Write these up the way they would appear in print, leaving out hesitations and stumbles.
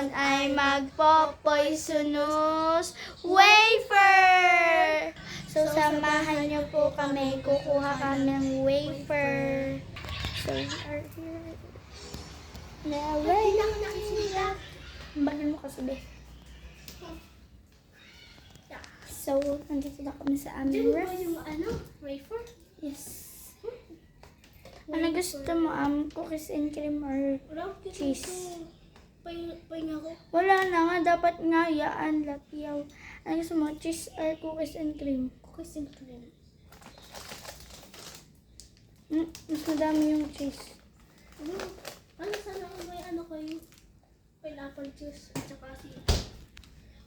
ngayon ay magpo-poisonous wafer! So, samahan niyo po kami. Kukuha kami ng wafer. So, we are here. Bakit mo kasi, be? So, nandito na kami sa aming ref. Wafer? Yes. Ano gusto mo? Cookies and cream or cheese? Pahinga ko. Wala na nga. Dapat nga yaan, lapiyaw. Ano gusto mo? Cheese or cookies and cream? Cookies and cream. Mas madami yung cheese. Ano sana may ano kayo? Pineapple juice at saka si...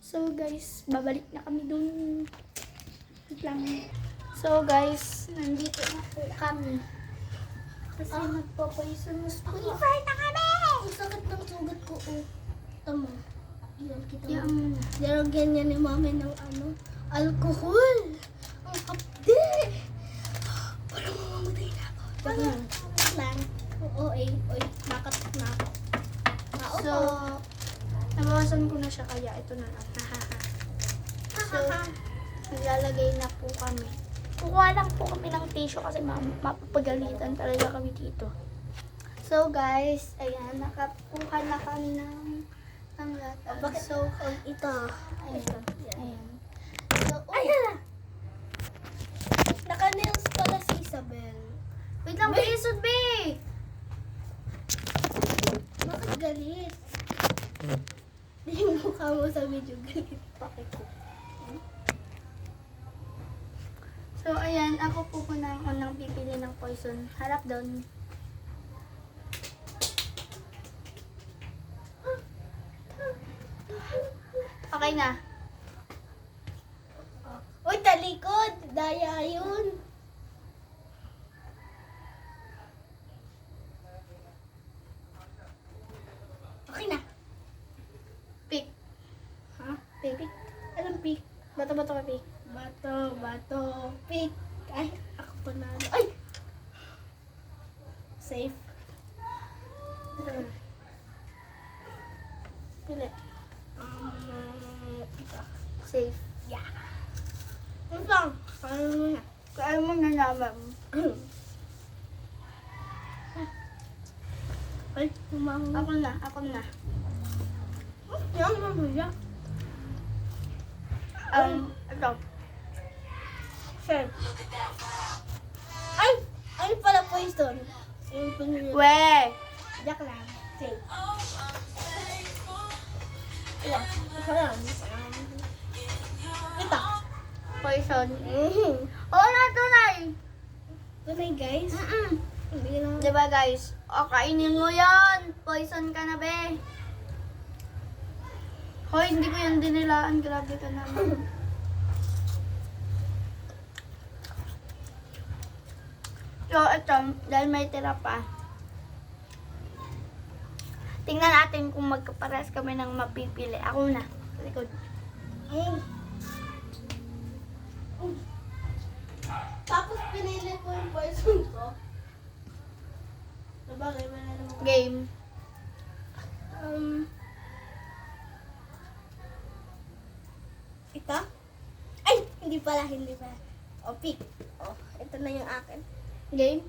So guys, babalik na kami dun. Wait lang. So guys, nandito na po kami. Kasi magpo-poisonous wafer na kami! Ang sakit ng sugat ko, oh. Tama. Yan, kita Yan mo. mo na. Nilagyan niya ni mami ng alcohol. Ang kapde! Parang mamamatay na ako. Tignan. Lang. Oo, oy, nakat na ako. So, nabawasan ko na siya kaya ito na lang. So, naglalagay na po kami. Kukuha lang po kami ng tissue kasi mapapagalitan talaga kami dito. So guys, ayan, nakakuha na kami ng lahat. So, ito. ayan. So, Ayan! Naka-nails pala si Isabel. wait lang, Besod, be! Bakit galit? Di yung mukha mo sa video galit. Bakit ko? So, ayan, ako po ang unang pipili ng poison. Harap doon. Okay na. Uy, talikod! Daya yun. Okay na. Pick. Ha? Pick. Anong pick? Bato-bato ka, pick. Bato, pick. Ay, ako pa na. Ay! Safe. Pili. Ito. Safe. Yeah. Ano lang? Paano mo na? Kaya mo na naman. Ay, umang. Ako na. Yan, mabuya. Ito. Sure. Ay! Ay pala poison. Yung pinili. We! Jack lang. Safe. Ilan? Isa lang. Ito. Poison. Mm-hmm. Oo na, tunay! Tunay guys. Hindi na. Diba guys? O, kainin mo yan! Poison ka na, be! Hoy, hindi ko yan dinilaan. Grabe ka naman. So, ito, dahil may tira pa. Tingnan natin kung magkapares kami ng mapipili. Ako na. Likod. Mm. Tapos pinili ko yung poison ko. Sabagay, wala naman. Game. Ito? Ay! Hindi pala. O, pick. O, ito na yung akin. Game?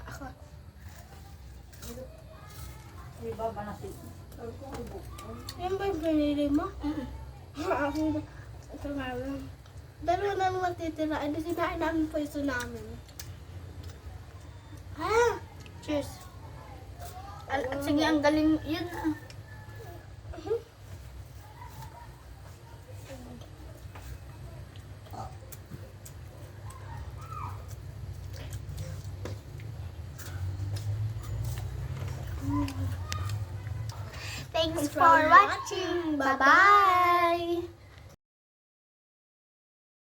Ako. Yan ba yung pinili mo? Ako. Ito nga lang. Dalawa na naman titira. Hindi sinain namin poison namin. Ha? Cheers. Sige, ang galing. Yun ah. Thanks for watching. Bye-bye!